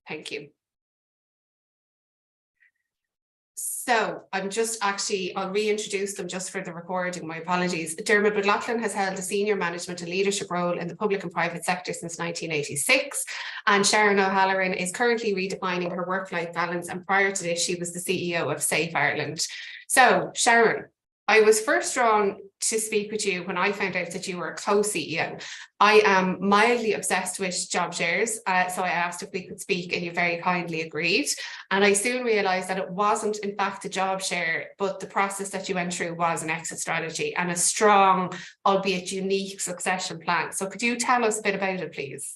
Thank you. So I'll reintroduce them just for the recording, my apologies. Dermot McLaughlin has held a senior management and leadership role in the public and private sector since 1986. And Sharon O'Halloran is currently redefining her work-life balance. And prior to this, she was the CEO of Safe Ireland. So Sharon, I was first drawn to speak with you when I found out that you were a co-CEO. I am mildly obsessed with job shares, so I asked if we could speak and you very kindly agreed. And I soon realised that it wasn't in fact a job share, but the process that you went through was an exit strategy and a strong, albeit unique succession plan. So could you tell us a bit about it, please?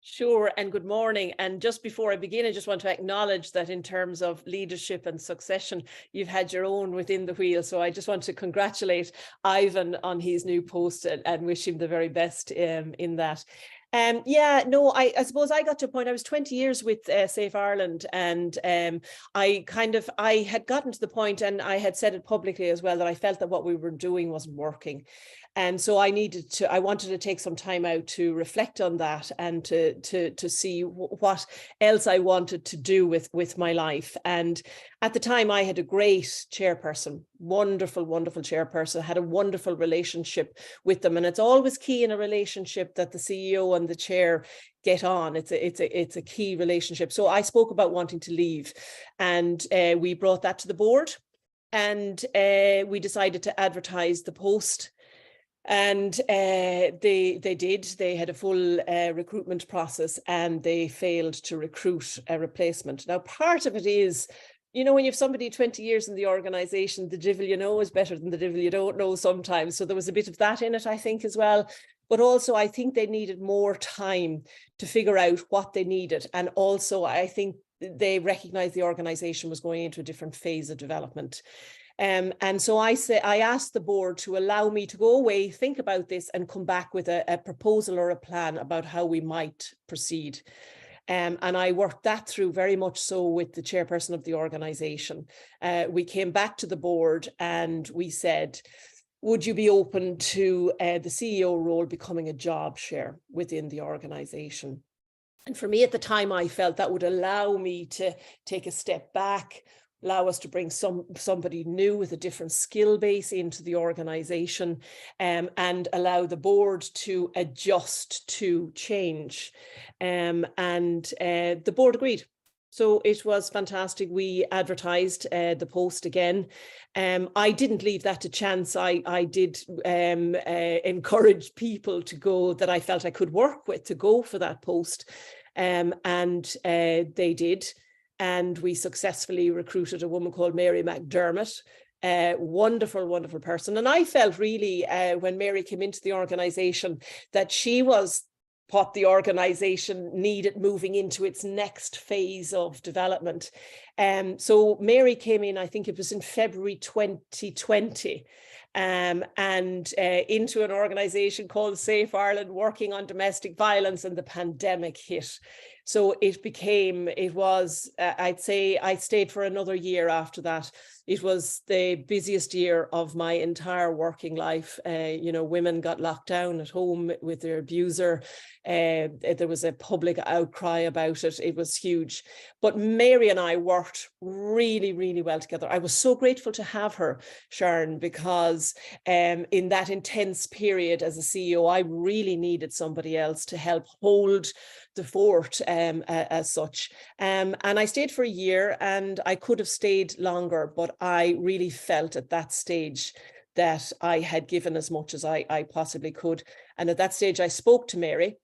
Sure, and good morning. And just before I begin, I just want to acknowledge that in terms of leadership and succession, you've had your own within the wheel. So I just want to congratulate Ivan on his new post and wish him the very best in that. I suppose I got to a point, I was 20 years with Safe Ireland, and I had gotten to the point, and I had said it publicly as well, that I felt that what we were doing wasn't working. And so I wanted to take some time out to reflect on that and to see what else I wanted to do with my life. And at the time I had a great chairperson, wonderful chairperson, had a wonderful relationship with them. And it's always key in a relationship that the CEO and the chair get on. It's a key relationship. So I spoke about wanting to leave, and we brought that to the board, and we decided to advertise the post. And they had a full recruitment process, and they failed to recruit a replacement. Now, part of it is, when you have somebody 20 years in the organization, the devil you know is better than the devil you don't know sometimes. So there was a bit of that in it, I think, as well. But also, I think they needed more time to figure out what they needed. And also, I think they recognized the organization was going into a different phase of development. And so I asked the board to allow me to go away, think about this, and come back with a proposal or a plan about how we might proceed. And I worked that through very much so with the chairperson of the organization. We came back to the board and we said, would you be open to the CEO role becoming a job share within the organization? And for me at the time, I felt that would allow me to take a step back, allow us to bring somebody new with a different skill base into the organization, and allow the board to adjust to change. And the board agreed. So it was fantastic. We advertised the post again. I didn't leave that to chance. I did encourage people to go that I felt I could work with to go for that post. And they did. And we successfully recruited a woman called Mary McDermott, wonderful person. And I felt really when Mary came into the organization that she was what the organization needed moving into its next phase of development. So Mary came in, I think it was in February 2020, and into an organization called Safe Ireland, working on domestic violence, and the pandemic hit. So I'd say I stayed for another year after that. It was the busiest year of my entire working life. Women got locked down at home with their abuser. There was a public outcry about it. It was huge. But Mary and I worked really, really well together. I was so grateful to have her, Sharon, because in that intense period as a CEO, I really needed somebody else to help hold the fort as such. And I stayed for a year, and I could have stayed longer, but I really felt at that stage that I had given as much as I possibly could. And at that stage, I spoke to Mary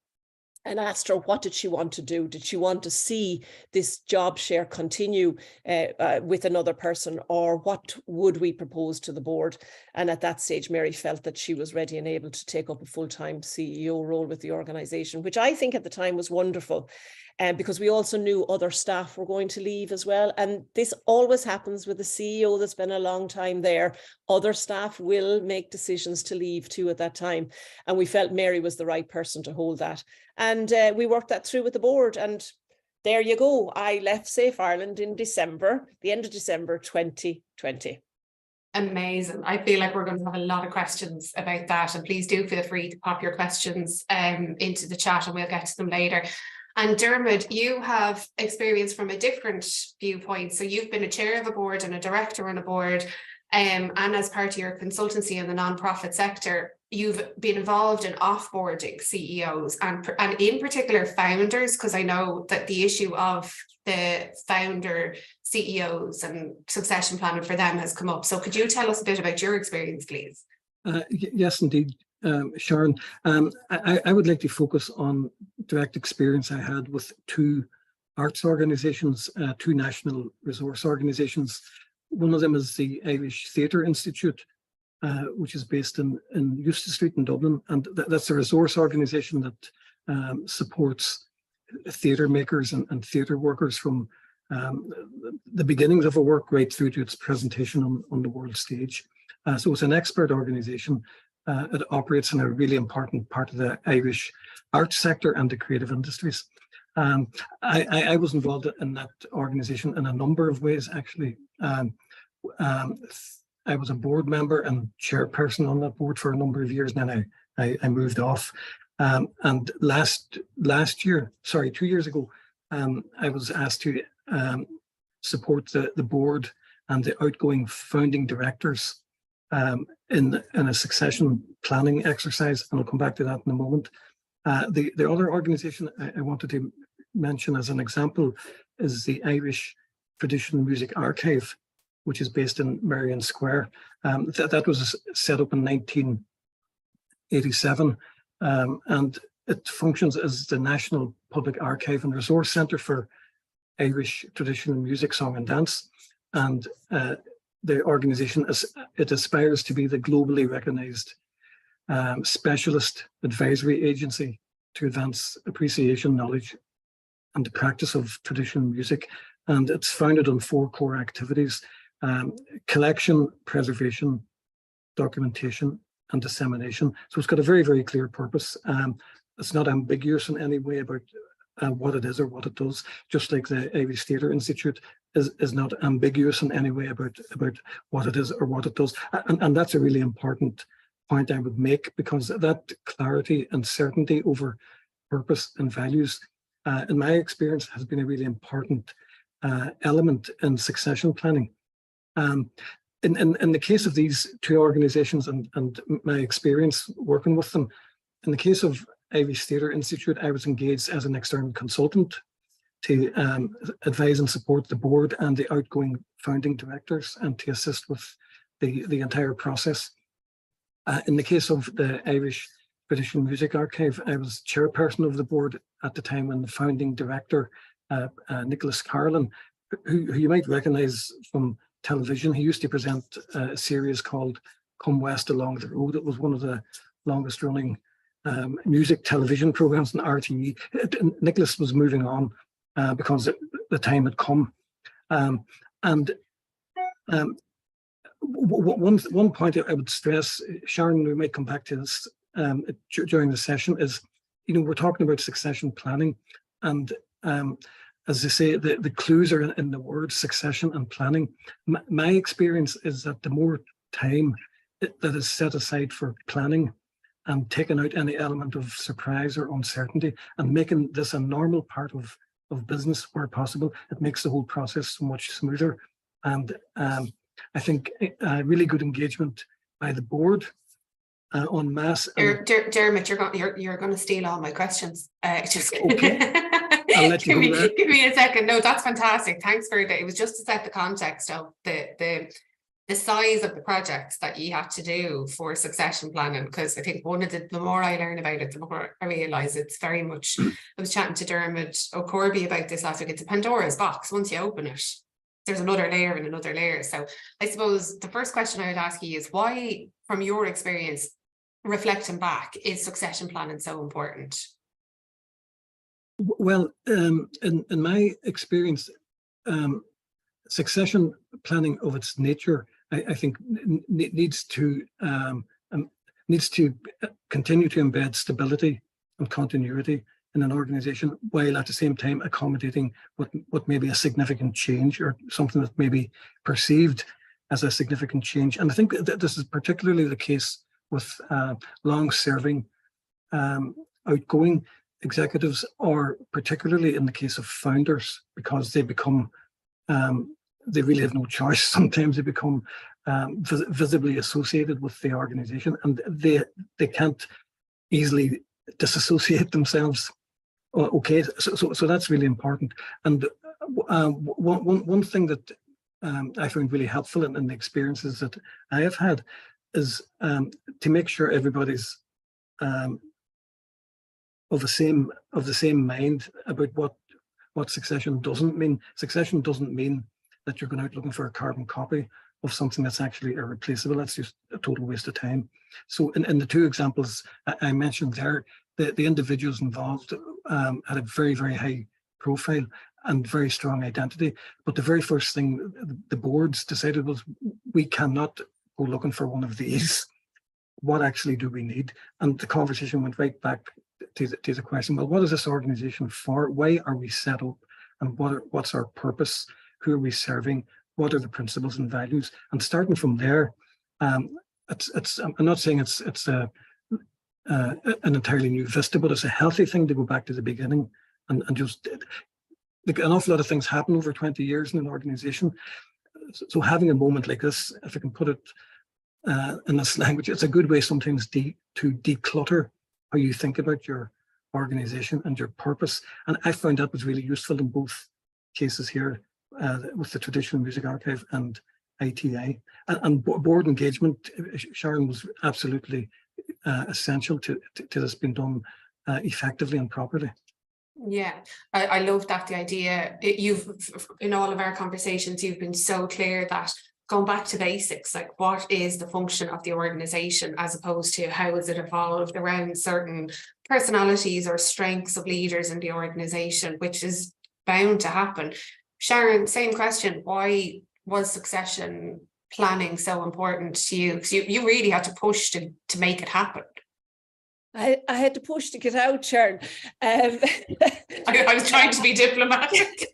and asked her, what did she want to do? Did she want to see this job share continue with another person, or what would we propose to the board? And at that stage, Mary felt that she was ready and able to take up a full-time CEO role with the organization, which I think at the time was wonderful. Because we also knew other staff were going to leave as well. And this always happens with a CEO that's been a long time there. Other staff will make decisions to leave too at that time. And we felt Mary was the right person to hold that. And we worked that through with the board. And there you go. I left Safe Ireland in December, the end of December 2020. Amazing. I feel like we're going to have a lot of questions about that. And please do feel free to pop your questions into the chat, and we'll get to them later. And Dermot, you have experience from a different viewpoint. So you've been a chair of a board and a director on a board, and as part of your consultancy in the non-profit sector, you've been involved in offboarding CEOs and in particular founders, because I know that the issue of the founder CEOs and succession planning for them has come up. So could you tell us a bit about your experience, please? Yes, indeed, Sharon. I would like to focus on direct experience I had with two arts organisations, two national resource organisations. One of them is the Irish Theatre Institute, which is based in Eustace Street in Dublin, and that's a resource organisation that supports theatre makers and theatre workers from the beginnings of a work right through to its presentation on the world stage. So it's an expert organisation. It operates in a really important part of the Irish arts sector and the creative industries. I was involved in that organisation in a number of ways, actually. I was a board member and chairperson on that board for a number of years, and then I moved off. And last year, sorry, 2 years ago, I was asked to support the board and the outgoing founding directors in a succession planning exercise, and I'll come back to that in a moment. The other organisation I wanted to mention as an example is the Irish Traditional Music Archive, which is based in Merrion Square. That was set up in 1987, and it functions as the National Public Archive and Resource Centre for Irish Traditional Music, Song and Dance. And the organisation, it aspires to be the globally recognised specialist advisory agency to advance appreciation, knowledge, and the practice of traditional music. And it's founded on 4 core activities: collection, preservation, documentation, and dissemination. So it's got a very, very clear purpose. It's not ambiguous in any way about what it is or what it does, just like the Irish Theatre Institute is not ambiguous in any way about what it is or what it does. And that's a really important point I would make, because that clarity and certainty over purpose and values, in my experience, has been a really important element in succession planning. In the case of these two organisations and my experience working with them, in the case of Irish Theatre Institute, I was engaged as an external consultant to advise and support the board and the outgoing founding directors and to assist with the entire process. In the case of the Irish Traditional Music Archive, I was chairperson of the board at the time when the founding director, Nicholas Carlin, who you might recognise from television. He used to present a series called Come West Along the Road. It was one of the longest running music television programs in RTE. Nicholas was moving on because the time had come. One point I would stress, Sharon, we might come back to this during the session, is, we're talking about succession planning, and as I say, the clues are in the word succession and planning. My experience is that the more time that is set aside for planning and taking out any element of surprise or uncertainty and making this a normal part of business where possible, it makes the whole process so much smoother. And I think really good engagement by the board en masse. Dermot, you're going to steal all my questions. Just okay. I'll let you go there. Give me a second. No, that's fantastic. Thanks for that. It was just to set the context of the size of the projects that you had to do for succession planning, because I think the more I learn about it, the more I realise it's very much. I was chatting to Dermot O'Corby about this last week. It's a Pandora's box. Once you open it, there's another layer and another layer. So I suppose the first question I would ask you is, why, from your experience, reflecting back, is succession planning so important? Well, in my experience, succession planning of its nature, I think, needs to continue to embed stability and continuity in an organisation, while at the same time accommodating what may be a significant change or something that may be perceived as a significant change. And I think that this is particularly the case with long-serving, outgoing executives, or particularly in the case of founders, because they become, they really have no choice. Sometimes they become visibly associated with the organization, and they can't easily disassociate themselves. Okay, so that's really important. And one thing that I found really helpful in the experiences that I have had is to make sure everybody's of the same mind about what succession doesn't mean. Succession doesn't mean that you're going out looking for a carbon copy of something that's actually irreplaceable. That's just a total waste of time. So in the two examples I mentioned there, the individuals involved had a very, very high profile and very strong identity. But the very first thing the boards decided was, we cannot go looking for one of these. What actually do we need? And the conversation went right back to the question, well, what is this organization for? Why are we set up? And what's our purpose? Who are we serving? What are the principles and values? And starting from there, I'm not saying it's an entirely new vista, but it's a healthy thing to go back to the beginning and just, like, an awful lot of things happen over 20 years in an organization. So having a moment like this, if I can put it in this language, it's a good way sometimes to declutter how you think about your organization and your purpose. And I found that was really useful in both cases here, with the Traditional Music Archive and ITA. And board engagement, Sharon, was absolutely essential to this being done effectively and properly. Yeah, I love that, the idea. You've, in all of our conversations, you've been so clear that going back to basics, like, what is the function of the organization, as opposed to how has it evolved around certain personalities or strengths of leaders in the organization, which is bound to happen. Sharon, same question. Why was succession planning so important to you? Because you really had to push to make it happen. I had to push to get out, Sharon. I was trying to be diplomatic.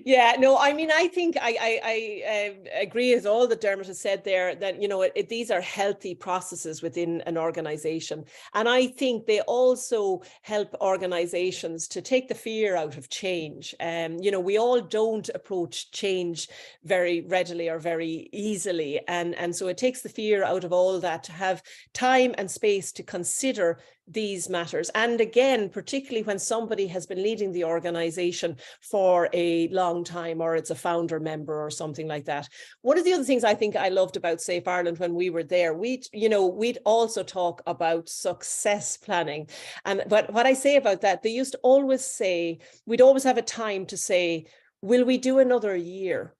Yeah, no, I mean, I think I agree with all that Dermot has said there, that, you know, these are healthy processes within an organization. And I think they also help organizations to take the fear out of change. You know, we all don't approach change very readily or very easily. And so it takes the fear out of all that, to have time and space to consider these matters. And again, particularly when somebody has been leading the organization for a long time, or it's a founder member or something like that. One of the other things I think I loved about Safe Ireland when we were there, we'd also talk about success planning. And but what I say about that, they used to always say, we'd always have a time to say, will we do another year?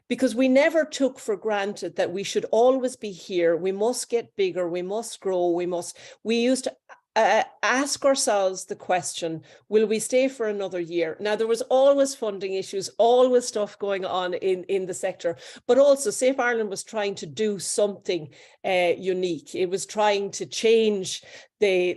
Because we never took for granted that we should always be here. We must get bigger. We must grow. We used to ask ourselves the question, will we stay for another year? Now, there was always funding issues, always stuff going on in the sector, but also Safe Ireland was trying to do something unique. It was trying to change the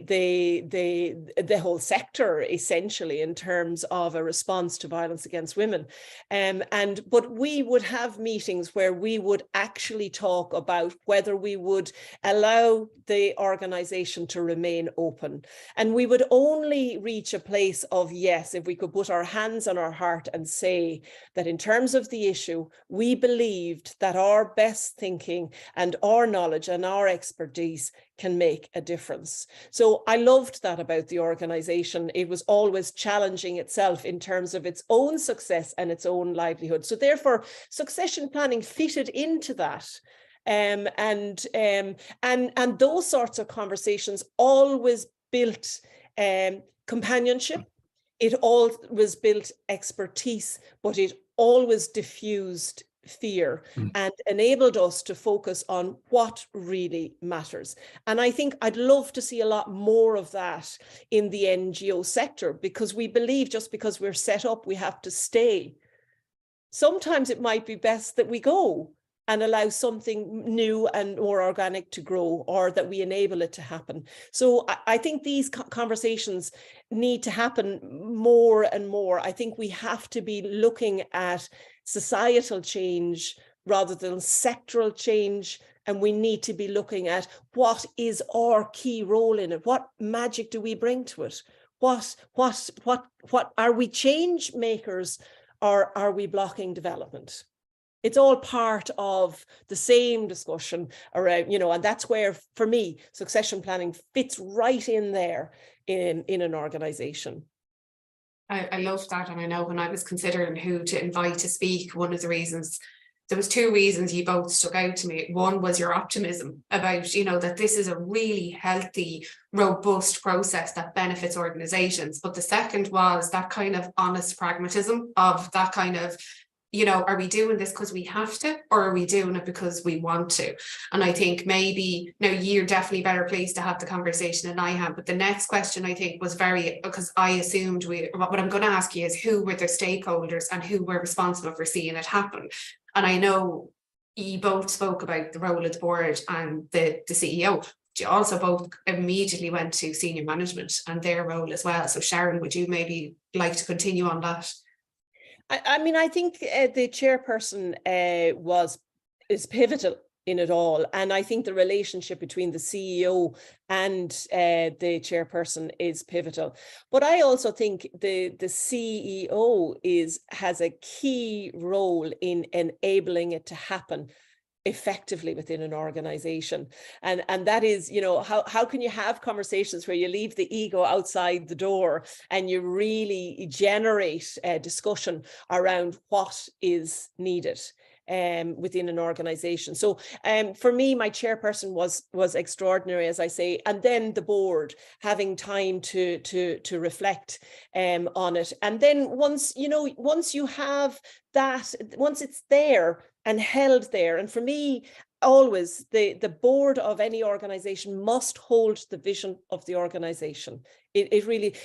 whole sector, essentially, in terms of a response to violence against women. But we would have meetings where we would actually talk about whether we would allow the organization to remain open. And we would only reach a place of yes if we could put our hands on our heart and say that in terms of the issue, we believed that our best thinking and our knowledge and our expertise can make a difference. So I loved that about the organization. It was always challenging itself in terms of its own success and its own livelihood. So therefore, succession planning fitted into that. And those sorts of conversations always built companionship. It always built expertise, but it always diffused fear and enabled us to focus on what really matters. And I think I'd love to see a lot more of that in the NGO sector, because we believe just because we're set up, we have to stay. Sometimes it might be best that we go and allow something new and more organic to grow, or that we enable it to happen. So I think these conversations need to happen more and more. I think we have to be looking at societal change rather than sectoral change, And we need to be looking at what is our key role in it? What magic do we bring to it? What are we change makers, or are we blocking development? It's all part of the same discussion around, and that's where, for me, succession planning fits right in there in an organization. I love that. And I know when I was considering who to invite to speak, one of the reasons, there was two reasons you both stuck out to me. One was your optimism about, that this is a really healthy, robust process that benefits organizations. But the second was that kind of honest pragmatism of that kind of, are we doing this because we have to, or are we doing it because we want to? And I think maybe, now you're definitely better placed to have the conversation than I am, but the next question I think was because I assumed what I'm going to ask you is who were the stakeholders and who were responsible for seeing it happen? And I know you both spoke about the role of the board and the CEO, but you also both immediately went to senior management and their role as well. So Sharon, would you maybe like to continue on that? I think the chairperson is pivotal in it all. And I think the relationship between the CEO and the chairperson is pivotal. But I also think the CEO has a key role in enabling it to happen effectively within an organization. And that is, how can you have conversations where you leave the ego outside the door and you really generate a discussion around what is needed within an organization. So for me, my chairperson was extraordinary, as I say, and then the board having time to reflect on it. And then once you have that, once it's there and held there, and for me, always the board of any organization must hold the vision of the organization. It really,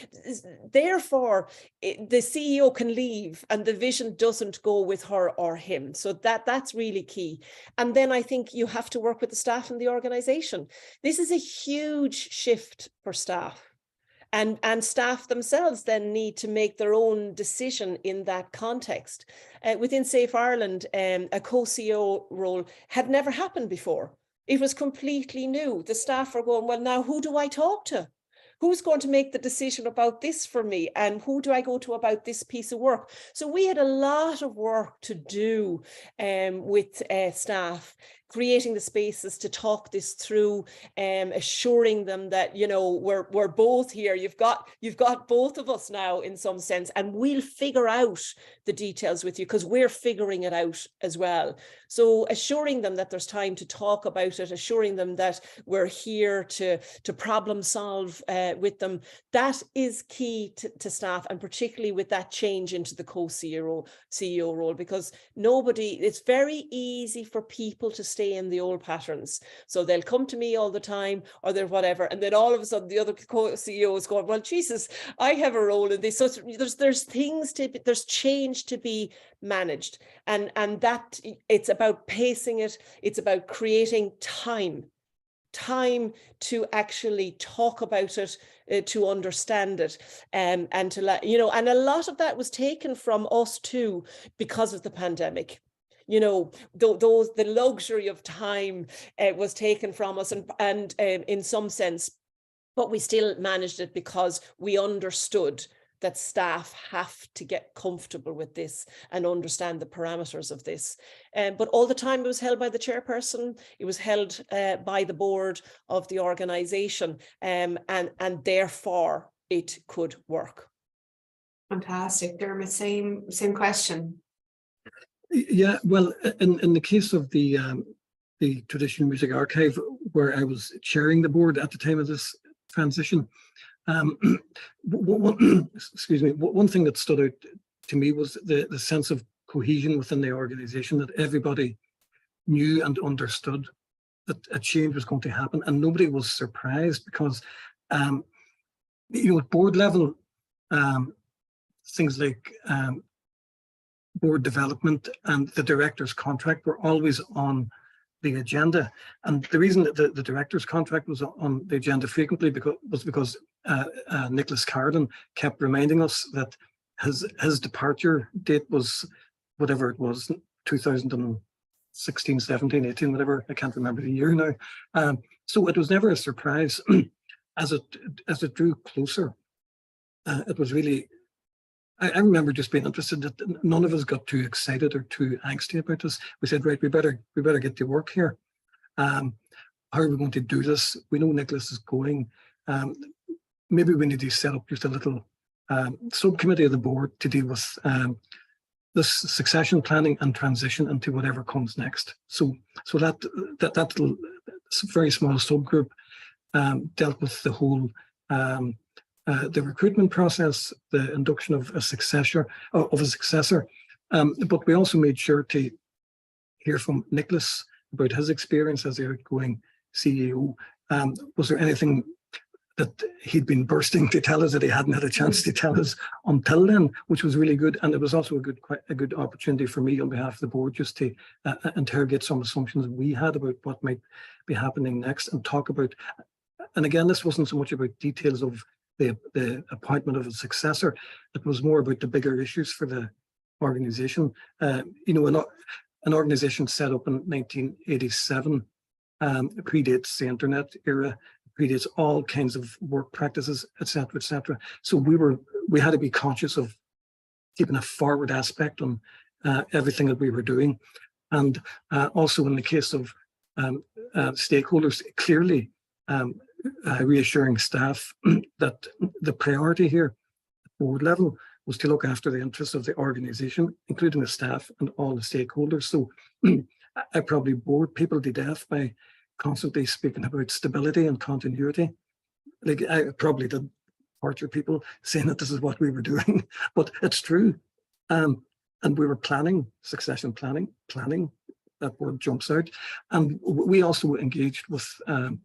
therefore, the CEO can leave and the vision doesn't go with her or him. So that's really key. And then I think you have to work with the staff in the organization. This is a huge shift for staff. And staff themselves then need to make their own decision in that context. Within Safe Ireland, a co-CEO role had never happened before. It was completely new. The staff are going, well, now who do I talk to? Who's going to make the decision about this for me? And who do I go to about this piece of work? So we had a lot of work to do with staff, creating the spaces to talk this through, assuring them that, we're both here. You've got both of us now in some sense, and we'll figure out the details with you because we're figuring it out as well. So assuring them that there's time to talk about it, assuring them that we're here to problem solve with them. That is key to staff, and particularly with that change into the co-CEO role, because it's very easy for people to stay in the old patterns. So they'll come to me all the time, or they're whatever, and then all of a sudden the other co-CEO is going, well, Jesus, I have a role in this. So there's change to be managed, and that it's about pacing it. It's about creating time to actually talk about it, to understand it, and to let and a lot of that was taken from us too because of the pandemic. The luxury of time was taken from us, and in some sense, but we still managed it because we understood that staff have to get comfortable with this and understand the parameters of this. But all the time it was held by the chairperson, it was held by the board of the organization, and therefore it could work. Fantastic. Dermot, same question. Yeah, well, in the case of the Traditional Music Archive, where I was chairing the board at the time of this transition, excuse me, one thing that stood out to me was the sense of cohesion within the organization, that everybody knew and understood that a change was going to happen, and nobody was surprised because, at board level, things like board development and the director's contract were always on the agenda. And the reason that the director's contract was on the agenda frequently was because Nicholas Carden kept reminding us that his departure date was whatever it was, 2006 16, 17, 18, whatever. I can't remember the year now. So it was never a surprise. As it drew closer, it was really, I remember just being interested that none of us got too excited or too angsty about this. We said, right, we better get to work here. How are we going to do this? We know Nicholas is going. Maybe we need to set up just a little subcommittee of the board to deal with this succession planning and transition into whatever comes next. So that little very small subgroup dealt with the whole the recruitment process, the induction of a successor. But we also made sure to hear from Nicholas about his experience as the outgoing CEO. Was there anything that he'd been bursting to tell us that he hadn't had a chance to tell us until then, which was really good. And it was also a good opportunity for me on behalf of the board just to interrogate some assumptions we had about what might be happening next and talk about. And again, this wasn't so much about details of the appointment of a successor. It was more about the bigger issues for the organization. You know, an organization set up in 1987 predates the internet era, predates all kinds of work practices, etc., etc. So we had to be conscious of keeping a forward aspect on everything that we were doing, and also in the case of stakeholders, clearly reassuring staff that the priority here at board level was to look after the interests of the organisation, including the staff and all the stakeholders. So I probably bored people to death by constantly speaking about stability and continuity. Like I probably did torture people saying that this is what we were doing, but it's true. And we were planning, succession planning, that word jumps out. And we also engaged with the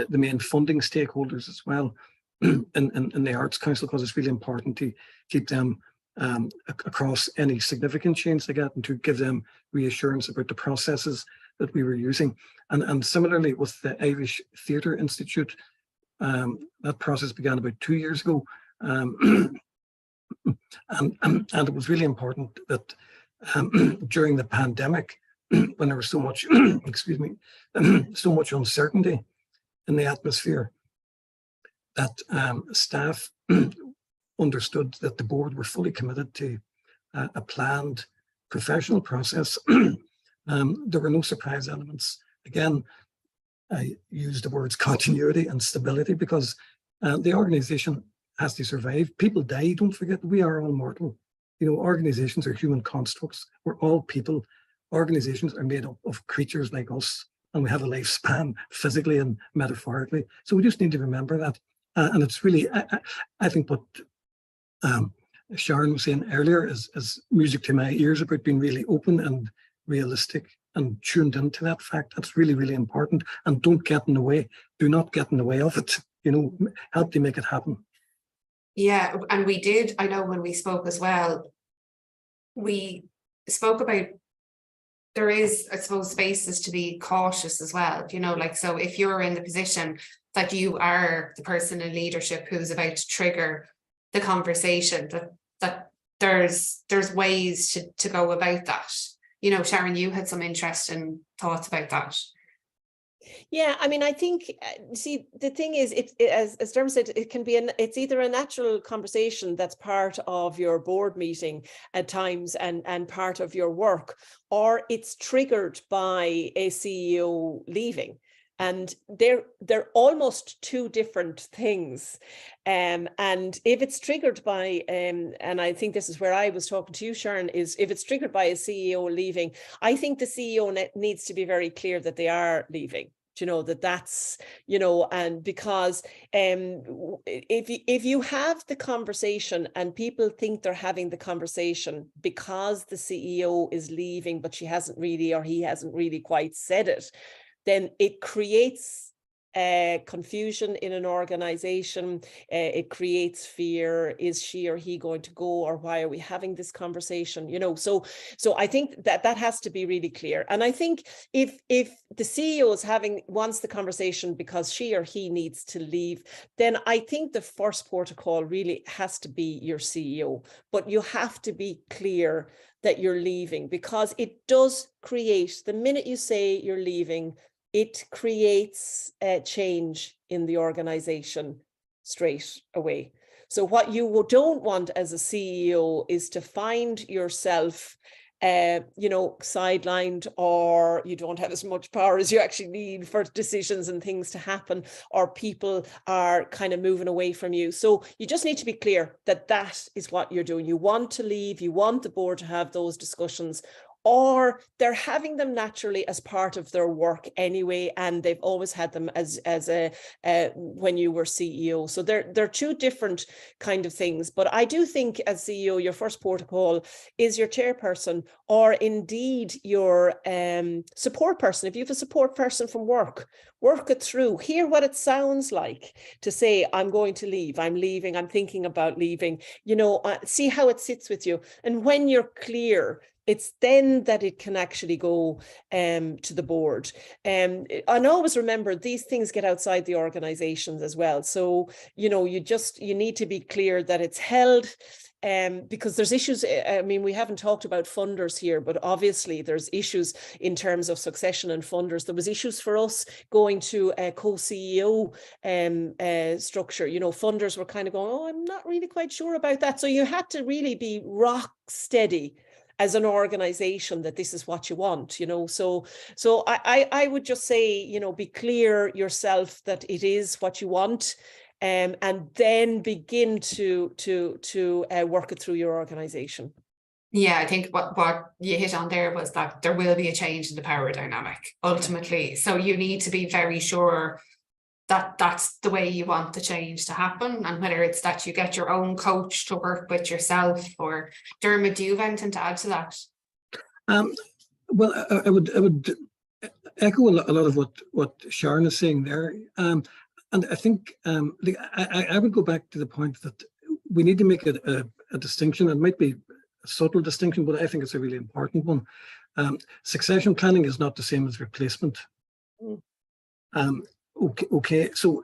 main funding stakeholders as well in the Arts Council, because it's really important to keep them across any significant change they get and to give them reassurance about the processes that we were using. And similarly with the Irish Theatre Institute, that process began about 2 years ago. And it was really important that during the pandemic, when there was so much, excuse me, so much uncertainty in the atmosphere, that staff understood that the board were fully committed to a planned professional process. There were no surprise elements. Again, I use the words continuity and stability because the organization has to survive. People die, don't forget, we are all mortal. You know, organizations are human constructs. We're all people. Organizations are made up of creatures like us, and we have a lifespan physically and metaphorically. So we just need to remember that. And it's really, I think what Sharon was saying earlier is music to my ears about being really open and realistic and tuned into that fact. That's really, really important. And don't get in the way. Do not get in the way of it. You know, help to make it happen. Yeah, and we did, I know when we spoke as well, we spoke about there is, I suppose, spaces to be cautious as well, you know, like, so if you're in the position that you are the person in leadership who's about to trigger the conversation, that there's ways to go about that. You know, Sharon, you had some interesting thoughts about that. Yeah, I mean, I think, see, the thing is, as Dermot said, it can be, it's either a natural conversation that's part of your board meeting at times and part of your work, or it's triggered by a CEO leaving. And they're almost two different things. And if it's triggered by, and I think this is where I was talking to you, Sharon, is if it's triggered by a CEO leaving, I think the CEO needs to be very clear that they are leaving. You know, that's, you know, and because if you have the conversation and people think they're having the conversation because the CEO is leaving, but she hasn't really, or he hasn't really quite said it, then it creates confusion in an organization. It creates fear. Is she or he going to go, or why are we having this conversation? You know, so I think that has to be really clear. And I think if the CEO wants the conversation because she or he needs to leave, then I think the first protocol really has to be your CEO. But you have to be clear that you're leaving, because it does create, the minute you say you're leaving, it creates a change in the organization straight away. So what you don't want as a CEO is to find yourself you know, sidelined, or you don't have as much power as you actually need for decisions and things to happen, or people are kind of moving away from you. So you just need to be clear that that is what you're doing. You want to leave, you want the board to have those discussions, or they're having them naturally as part of their work anyway, and they've always had them as when you were CEO. So they're two different kind of things. But I do think as CEO, your first protocol is your chairperson, or indeed your support person. If you have a support person from work it through, hear what it sounds like to say, I'm going to leave, I'm leaving, I'm thinking about leaving, you know, see how it sits with you. And when you're clear, it's then that it can actually go to the board. And always remember, these things get outside the organizations as well. So, you know, you need to be clear that it's held, because there's issues. I mean, we haven't talked about funders here, but obviously there's issues in terms of succession and funders. There was issues for us going to a co-CEO structure. You know, funders were kind of going, oh, I'm not really quite sure about that. So you had to really be rock steady as an organization that this is what you want, you know. So I would just say, you know, be clear yourself that it is what you want, and then begin to work it through your organization. Yeah, I think what you hit on there was that there will be a change in the power dynamic ultimately. So you need to be very sure that that's the way you want the change to happen, and whether it's that you get your own coach to work with yourself. Or Dermot, do you have anything to add to that? Well, I would echo a lot of what Sharon is saying there, and I think I would go back to the point that we need to make a distinction. It might be a subtle distinction, but I think it's a really important one. Succession planning is not the same as replacement. Okay. So,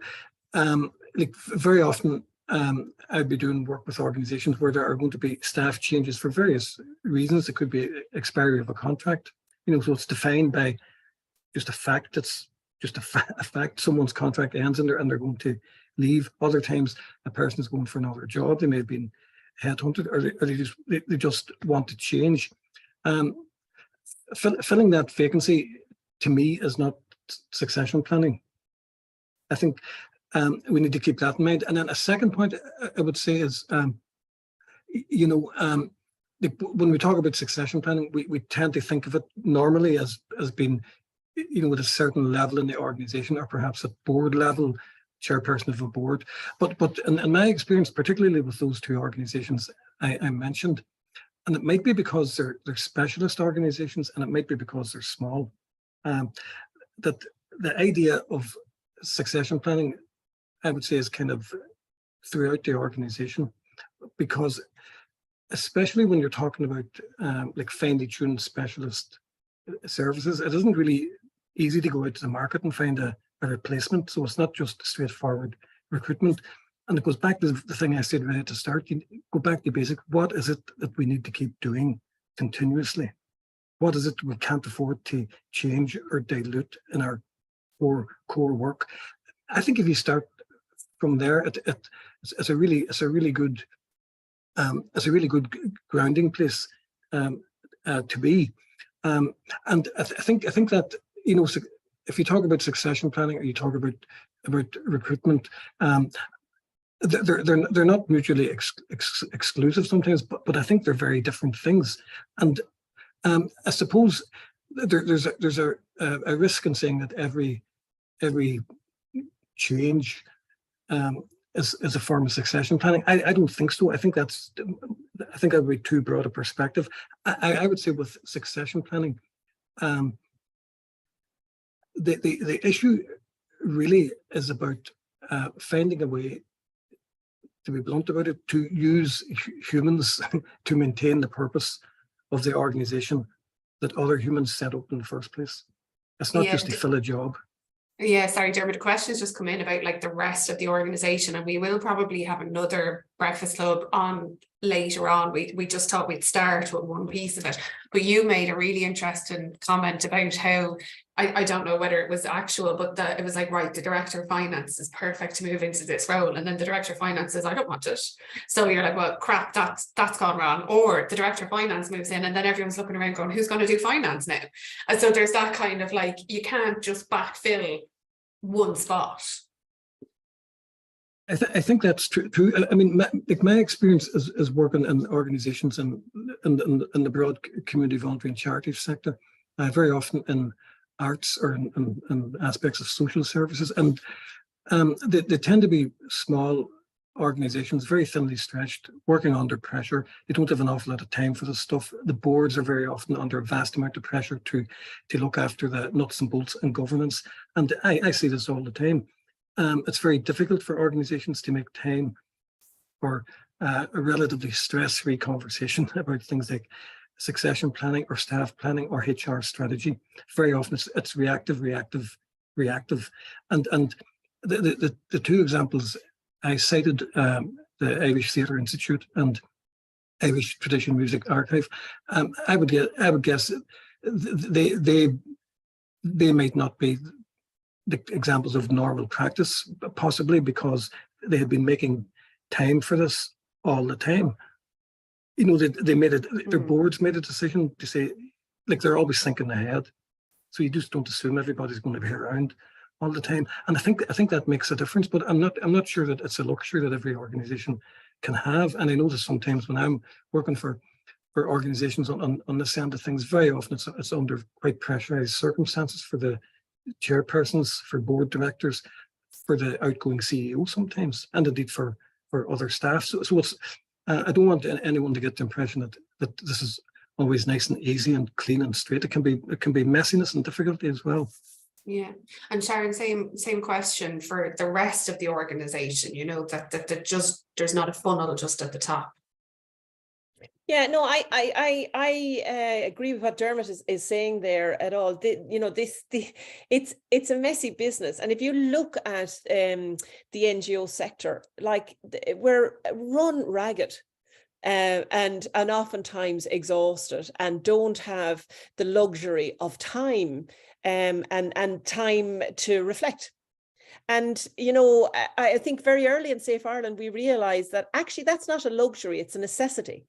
like very often, I'd be doing work with organizations where there are going to be staff changes for various reasons. It could be expiry of a contract, you know, so it's defined by just a fact. It's just a fact. Someone's contract ends and they're going to leave. Other times, a person is going for another job. They may have been headhunted, or they just want to change. Filling that vacancy, to me, is not succession planning. I think we need to keep that in mind. And then a second point I would say is, you know, when we talk about succession planning, we tend to think of it normally as being, you know, at a certain level in the organization, or perhaps at board level, chairperson of a board. But in my experience, particularly with those two organizations I mentioned, and it might be because they're specialist organizations, and it might be because they're small, that the idea of succession planning, I would say, is kind of throughout the organization, because especially when you're talking about like finely tuned specialist services, it isn't really easy to go out to the market and find a replacement. So it's not just straightforward recruitment. And it goes back to the thing I said right at the start. You go back to basic. What is it that we need to keep doing continuously? What is it we can't afford to change or dilute in our core work? I think if you start from there, it's a really good grounding place to be. And I think that, you know, if you talk about succession planning, or you talk about recruitment, they're not mutually exclusive sometimes, but I think they're very different things. And I suppose there's a risk in saying that every change is a form of succession planning. I don't think so. I think that would be too broad a perspective. I would say with succession planning, the issue really is about finding a way, to be blunt about it, to use humans to maintain the purpose of the organization that other humans set up in the first place. It's not just to fill a job. Yeah, sorry, Dermot, the questions just come in about like the rest of the organization, and we will probably have another Breakfast Club on later on. We just thought we'd start with one piece of it, but you made a really interesting comment about how, I don't know whether it was actual, but it was like, right, the director of finance is perfect to move into this role, and then the director of finance says, I don't want it. So you're like, well, crap, that's gone wrong. Or the director of finance moves in, and then everyone's looking around going, who's going to do finance now? And so there's that kind of like, you can't just backfill one spot. I think that's true. I mean, my experience is working in organizations and in the broad community voluntary and charity sector, very often in arts or in aspects of social services, and they tend to be small organizations, very thinly stretched, working under pressure. They don't have an awful lot of time for this stuff. The boards are very often under a vast amount of pressure to look after the nuts and bolts and governance. And I see this all the time. It's very difficult for organizations to make time for a relatively stress-free conversation about things like succession planning or staff planning or HR strategy. Very often it's reactive. And the two examples I cited, the Irish Theatre Institute and Irish Traditional Music Archive, I would guess they might not be the examples of normal practice, possibly because they had been making time for this all the time. You know, they made it, their boards made a decision to say, like, they're always thinking ahead. So you just don't assume everybody's going to be around all the time. And I think that makes a difference, but I'm not sure that it's a luxury that every organization can have. And I notice sometimes when I'm working for organizations on this end of things, very often it's under quite pressurized circumstances for the chairpersons, for board directors, for the outgoing CEO sometimes, and indeed for other staff. So it's I don't want anyone to get the impression that this is always nice and easy and clean and straight. It can be messiness and difficulty as well. Yeah, and Sharon, same question for the rest of the organization. You know, that just there's not a funnel just at the top. Yeah, no, I agree with what Dermot is saying there at all. It's a messy business, and if you look at the NGO sector, like we're run ragged. And oftentimes exhausted and don't have the luxury of time and time to reflect. And, you know, I think very early in Safe Ireland, we realized that actually that's not a luxury, it's a necessity.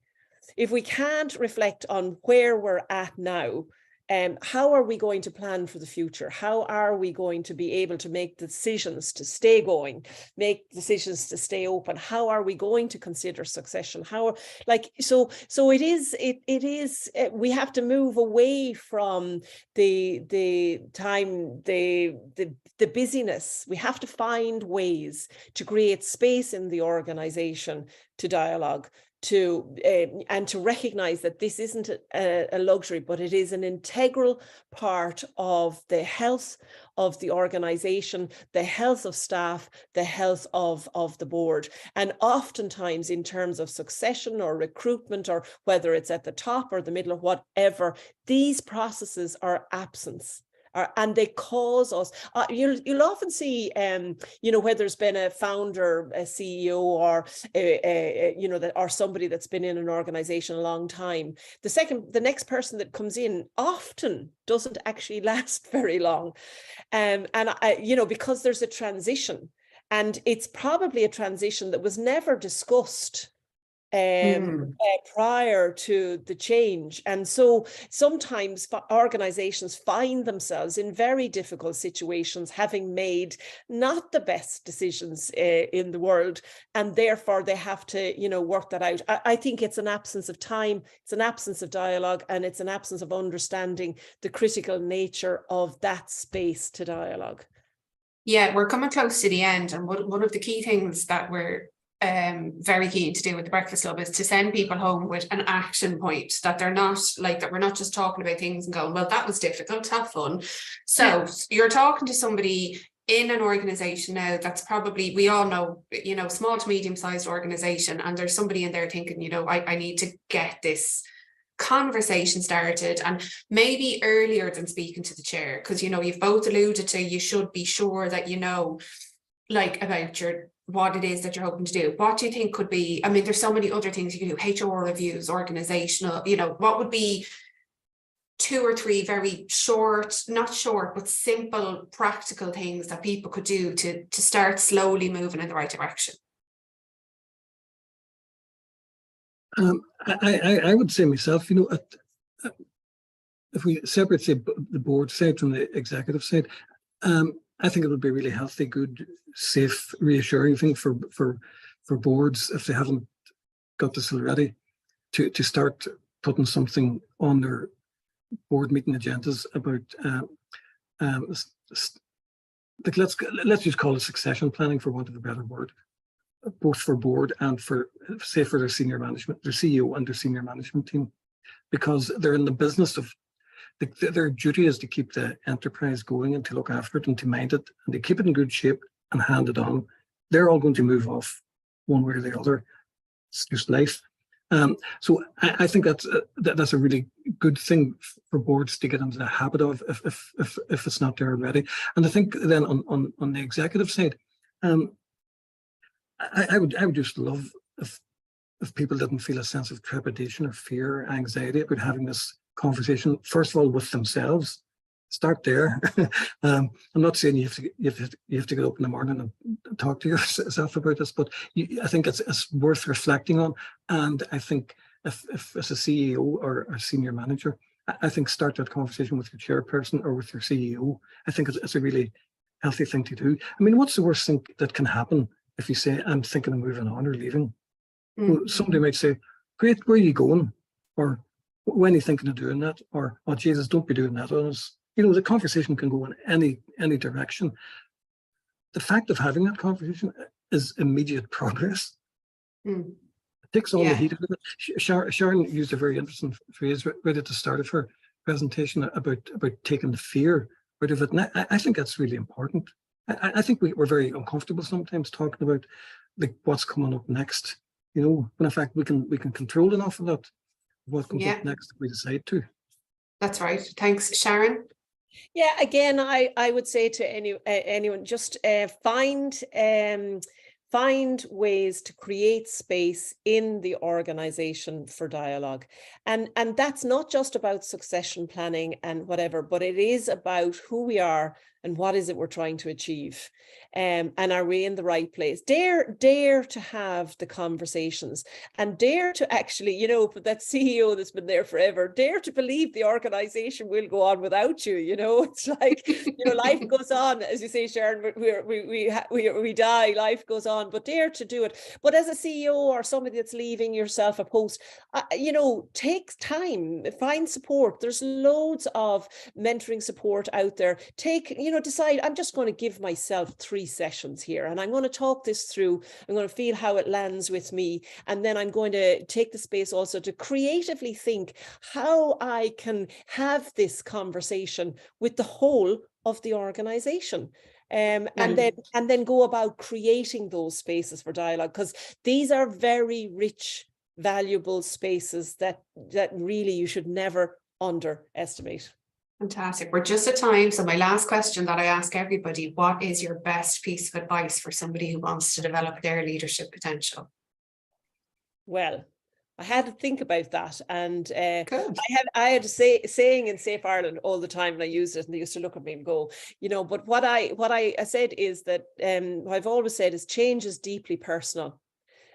If we can't reflect on where we're at now, how are we going to plan for the future? How are we going to be able to make decisions to stay going, make decisions to stay open? How are we going to consider succession? So it is, we have to move away from the time, the busyness. We have to find ways to create space in the organization to dialogue, and to recognize that this isn't a luxury, but it is an integral part of the health of the organization, the health of staff, the health of the board. And oftentimes in terms of succession or recruitment, or whether it's at the top or the middle or whatever, these processes are absent. And they cause us, you'll often see, where there's been a founder, a CEO, or, or somebody that's been in an organization a long time. The next person that comes in often doesn't actually last very long. Because there's a transition, and it's probably a transition that was never discussed prior to the change. And so sometimes organizations find themselves in very difficult situations, having made not the best decisions in the world, and therefore they have to, work that out. I think it's an absence of time, it's an absence of dialogue, and it's an absence of understanding the critical nature of that space to dialogue. Yeah, we're coming close to the end, and one of the key things that we're very keen to do with the Breakfast Club is to send people home with an action point, that they're not like that. We're not just talking about things and going, well, that was difficult, have fun. So you're talking to somebody in an organization now that's probably, we all know, you know, small to medium sized organization, and there's somebody in there thinking, you know, I need to get this conversation started, and maybe earlier than speaking to the chair, because, you know, you've both alluded to, you should be sure that you know, like, about what it is that you're hoping to do. What do you think could be, I mean, there's so many other things you can do, HR reviews, organizational, you know, what would be 2 or 3 very short, not short, but simple, practical things that people could do to start slowly moving in the right direction? I would say myself, you know, if we separate, say, the board side from the executive side, I think it would be a really healthy, good, safe, reassuring thing for boards, if they haven't got this already, to start putting something on their board meeting agendas about like, let's just call it succession planning, for want of a better word, both for board and for, say, for their senior management, their CEO and their senior management team, because they're in the business of, their duty is to keep the enterprise going and to look after it and to mind it, and to keep it in good shape and hand it on. They're all going to move off one way or the other. It's just life. So I think that's a really good thing for boards to get into the habit of, if it's not there already. And I think then on the executive side, I would just love if people didn't feel a sense of trepidation or fear or anxiety about having this conversation, first of all, with themselves. Start there. I'm not saying you have to get up in the morning and talk to yourself about this, but I think it's worth reflecting on. And I think if as a CEO or a senior manager, I think start that conversation with your chairperson or with your CEO. I think it's a really healthy thing to do. I mean, what's the worst thing that can happen if you say, I'm thinking of moving on or leaving? Well, somebody might say, great, where are you going? Or when are you thinking of doing that? Or, oh, Jesus, don't be doing that on us. You know, the conversation can go in any direction. The fact of having that conversation is immediate progress. It takes all the heat out of it. Sharon used a very interesting phrase right at the start of her presentation about taking the fear out of it. And I think that's really important. I think we're very uncomfortable sometimes talking about like what's coming up next, you know, when in fact we can control enough of that, what comes up next if we decide to. That's right. Thanks, Sharon. Yeah, again, I would say to anyone, just find ways to create space in the organization for dialogue. And that's not just about succession planning and whatever, but it is about who we are and what is it we're trying to achieve. And are we in the right place? Dare to have the conversations, and dare to actually, you know, that CEO that's been there forever, dare to believe the organization will go on without you. You know, it's like, you know, life goes on, as you say, Sharon, we die, life goes on, but dare to do it. But as a CEO or somebody that's leaving yourself a post, you know, take time, find support. There's loads of mentoring support out there. Decide, I'm just going to give myself 3 sessions here, and I'm going to talk this through. I'm going to feel how it lands with me. And then I'm going to take the space also to creatively think how I can have this conversation with the whole of the organization. And then go about creating those spaces for dialogue, because these are very rich, valuable spaces that really you should never underestimate. Fantastic. We're just at time. So my last question that I ask everybody, what is your best piece of advice for somebody who wants to develop their leadership potential? Well, I had to think about that, and I had a saying in Safe Ireland all the time, and I used it, and they used to look at me and go, you know. But what I said is that what I've always said is change is deeply personal,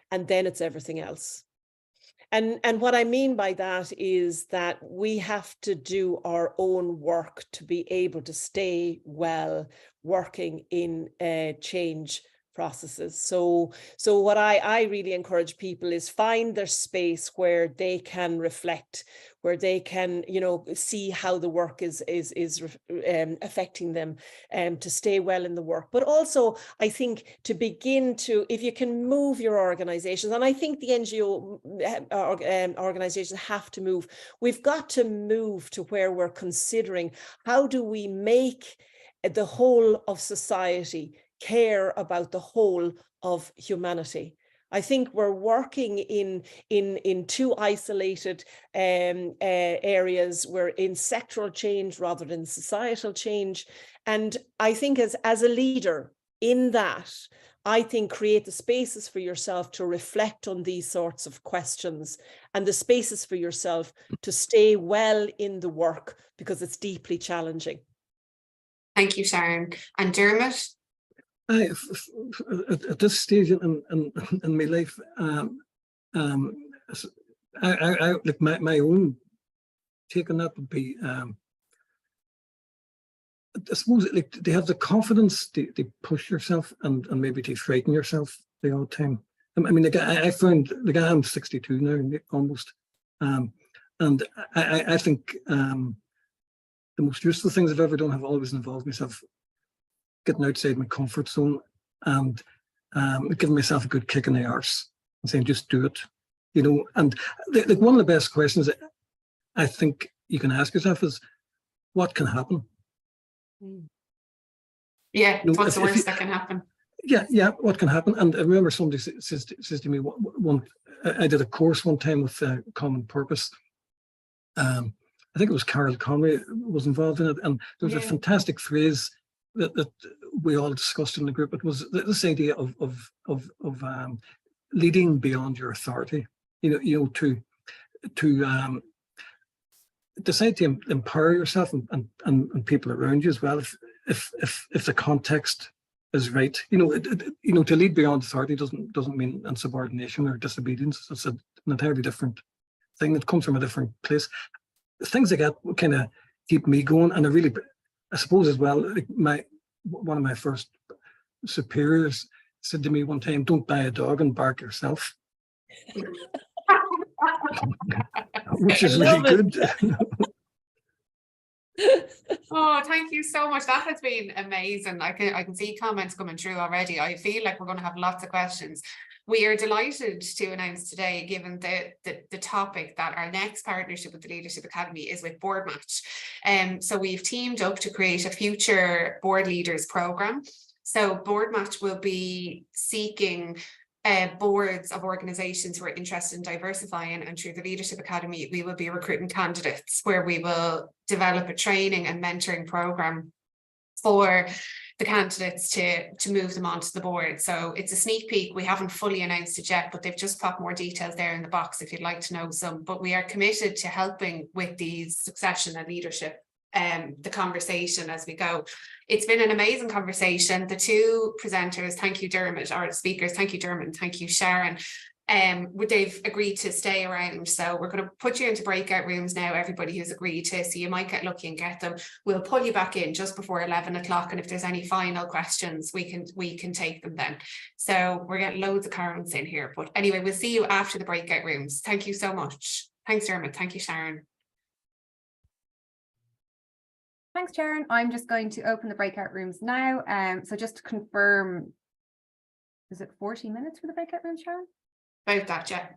and then it's everything else. And what I mean by that is that we have to do our own work to be able to stay well working in change processes. So what I really encourage people is find their space where they can reflect, where they can, you know, see how the work is affecting them, to stay well in the work. But also, I think to begin to, if you can move your organizations, and I think the NGO organizations have to move, we've got to move to where we're considering how do we make the whole of society, care about the whole of humanity. I think we're working in two isolated areas. We're in sectoral change rather than societal change. And I think as a leader in that, I think create the spaces for yourself to reflect on these sorts of questions and the spaces for yourself to stay well in the work, because it's deeply challenging. Thank you, Sharon. And Dermot? At this stage in my life, I like my own take on that would be, I suppose, like, they have the confidence to push yourself and maybe to frighten yourself the odd time. I mean, like, I found, like, I'm 62 now, almost, and I think the most useful things I've ever done have always involved myself getting outside my comfort zone and giving myself a good kick in the arse and saying, just do it, you know. And like, one of the best questions I think you can ask yourself is, what can happen? Yeah, You know, what's the worst that can happen? Yeah, what can happen? And I remember somebody says to me, I did a course one time with Common Purpose. I think it was Carol Conway was involved in it, and there was a fantastic phrase that we all discussed in the group. It was this idea of leading beyond your authority. You know, to decide to empower yourself and people around you as well. If the context is right, you know, to lead beyond authority doesn't mean insubordination or disobedience. It's an entirely different thing that comes from a different place. Things like that kind of keep me going, and I suppose as well, like, one of my first superiors said to me one time, "Don't buy a dog and bark yourself," which is really good. Oh, thank you so much. That has been amazing. I can see comments coming through already. I feel like we're going to have lots of questions. We are delighted to announce today, given the topic, that our next partnership with the Leadership Academy is with BoardMatch. So we've teamed up to create a future board leaders program. So BoardMatch will be seeking boards of organizations who are interested in diversifying, and through the Leadership Academy we will be recruiting candidates, where we will develop a training and mentoring program for the candidates to move them onto the board. So it's a sneak peek. We haven't fully announced it yet, but they've just popped more details there in the box if you'd like to know some. But we are committed to helping with these succession and leadership, the conversation as we go. It's been an amazing conversation. The two presenters, thank you Dermot, our speakers, thank you Dermot, and thank you Sharon. They've agreed to stay around, so we're going to put you into breakout rooms now, everybody who's agreed to, so you might get lucky and get them. We'll pull you back in just before 11 o'clock, and if there's any final questions we can take them then. So we're getting loads of currents in here, but anyway, we'll see you after the breakout rooms. Thank you so much. Thanks Dermot, thank you Sharon. Thanks, Sharon. I'm just going to open the breakout rooms now. So just to confirm, is it 40 minutes for the breakout room, Sharon? About that, yeah.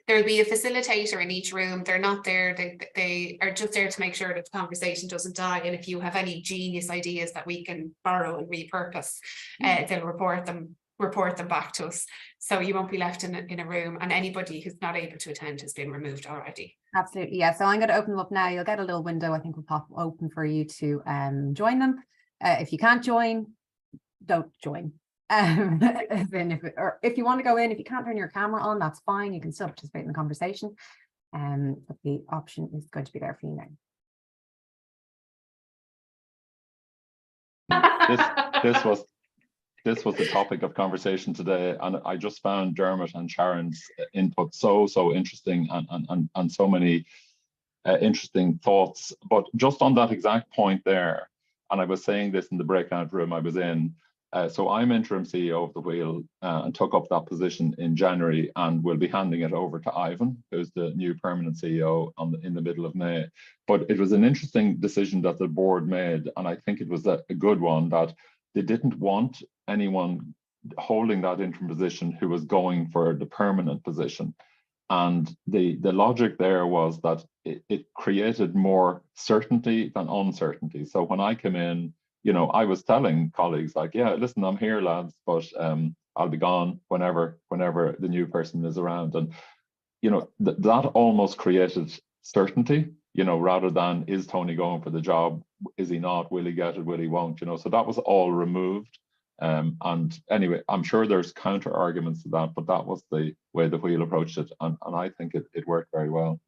There'll be a facilitator in each room. They're not there. They are just there to make sure that the conversation doesn't die. And if you have any genius ideas that we can borrow and repurpose, they'll report them back to us. So you won't be left in a room, and anybody who's not able to attend has been removed already. Absolutely, yeah. So I'm going to open them up now. You'll get a little window, I think will pop open for you to join them. If you can't join, don't join. If you want to go in, if you can't turn your camera on, that's fine. You can still participate in the conversation. But the option is going to be there for you now. This was the topic of conversation today, and I just found Dermot and Sharon's input so interesting, and so many interesting thoughts. But just on that exact point there, and I was saying this in the breakout room I was in, so I'm interim CEO of the Wheel, and took up that position in January, and will be handing it over to Ivan, who's the new permanent CEO in the middle of May. But it was an interesting decision that the board made, and I think it was a good one, that they didn't want anyone holding that interim position who was going for the permanent position. And the logic there was that it created more certainty than uncertainty. So when I came in, you know, I was telling colleagues like, yeah, listen, I'm here, lads, but I'll be gone whenever the new person is around. And, you know, that almost created certainty, you know, rather than, is Tony going for the job? Is he not? Will he get it? Will he won't? You know, so that was all removed. And anyway, I'm sure there's counter arguments to that, but that was the way the wheel approached it. And I think it worked very well.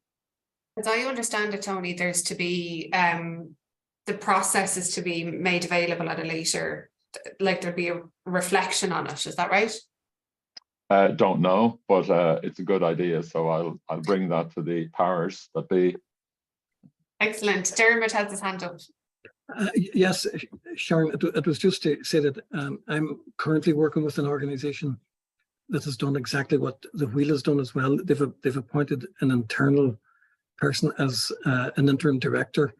As I understand it, Tony, there's to be the process is to be made available at a later, like there'll be a reflection on it. Is that right? Don't know, but it's a good idea. So I'll bring that to the powers that be. Excellent. Dermot has his hand up. Yes, Sharon, it was just to say that I'm currently working with an organization that has done exactly what the Wheel has done as well. They've appointed an internal person as an interim director.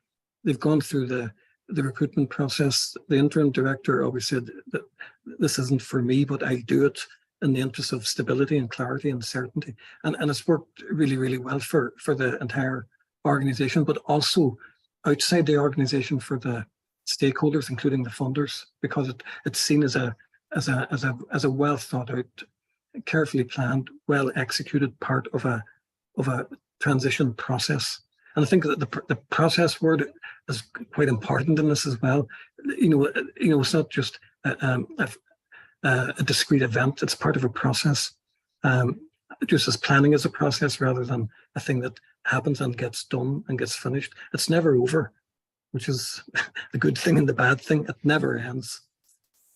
They've gone through the recruitment process. The interim director always said that this isn't for me, but I'll do it in the interest of stability and clarity and certainty. And it's worked really, really well for the entire organization, but also outside the organization for the stakeholders, including the funders, because it's seen as a well thought out, carefully planned, well executed part of a transition process. And I think that the process word is quite important in this as well. You know, it's not just a discrete event; it's part of a process. Just as planning is a process rather than a thing that happens and gets done and gets finished. It's never over, which is the good thing and the bad thing. It never ends.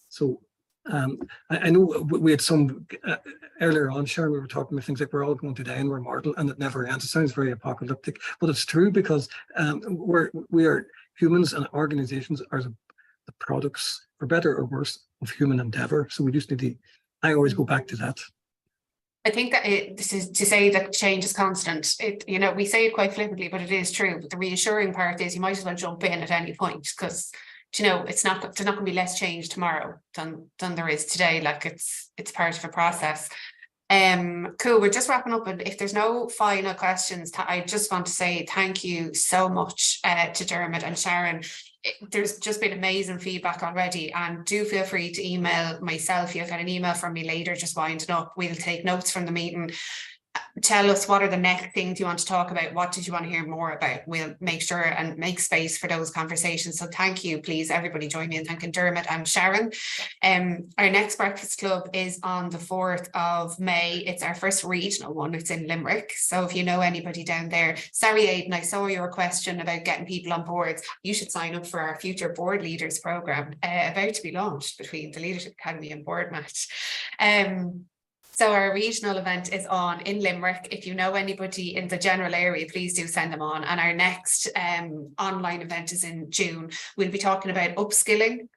So I know we had some earlier on, Sharon, we were talking about things like we're all going to die and we're mortal and it never ends. It sounds very apocalyptic, but it's true because we are humans, and organizations are the products, for better or worse, of human endeavor. So we just need to, I always go back to that. I think that this is to say that change is constant. You know, we say it quite flippantly, but it is true. But the reassuring part is you might as well jump in at any point, because, you know, there's not going to be less change tomorrow than there is today. Like it's part of a process. Cool. We're just wrapping up, and if there's no final questions, I just want to say thank you so much to Dermot and Sharon. There's just been amazing feedback already, and do feel free to email myself. You'll get an email from me later just winding up. We'll take notes from the meeting. Tell us, what are the next things you want to talk about? What did you want to hear more about? We'll make sure and make space for those conversations. So thank you. Please, everybody join me in thanking Dermot and Sharon. Our next Breakfast Club is on the 4th of May. It's our first regional one. It's in Limerick. So if you know anybody down there, sorry, Aidan, I saw your question about getting people on boards. You should sign up for our Future Board Leaders programme about to be launched between the Leadership Academy and Board Match. So our regional event is on in Limerick. If you know anybody in the general area, please do send them on. And our next online event is in June. We'll be talking about upskilling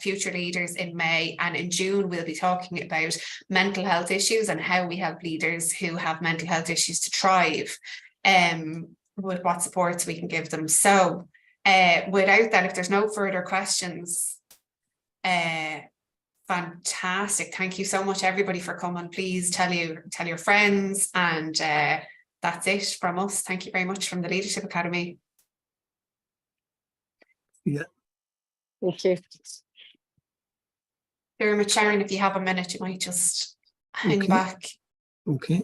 future leaders in May. And in June, we'll be talking about mental health issues and how we help leaders who have mental health issues to thrive, with what supports we can give them. So without that, if there's no further questions, fantastic. Thank you so much, everybody, for coming. Please tell your friends, and that's it from us. Thank you very much from the Leadership Academy. Yeah. Thank you. Dermot, Sharon, if you have a minute, you might just hang back. Okay.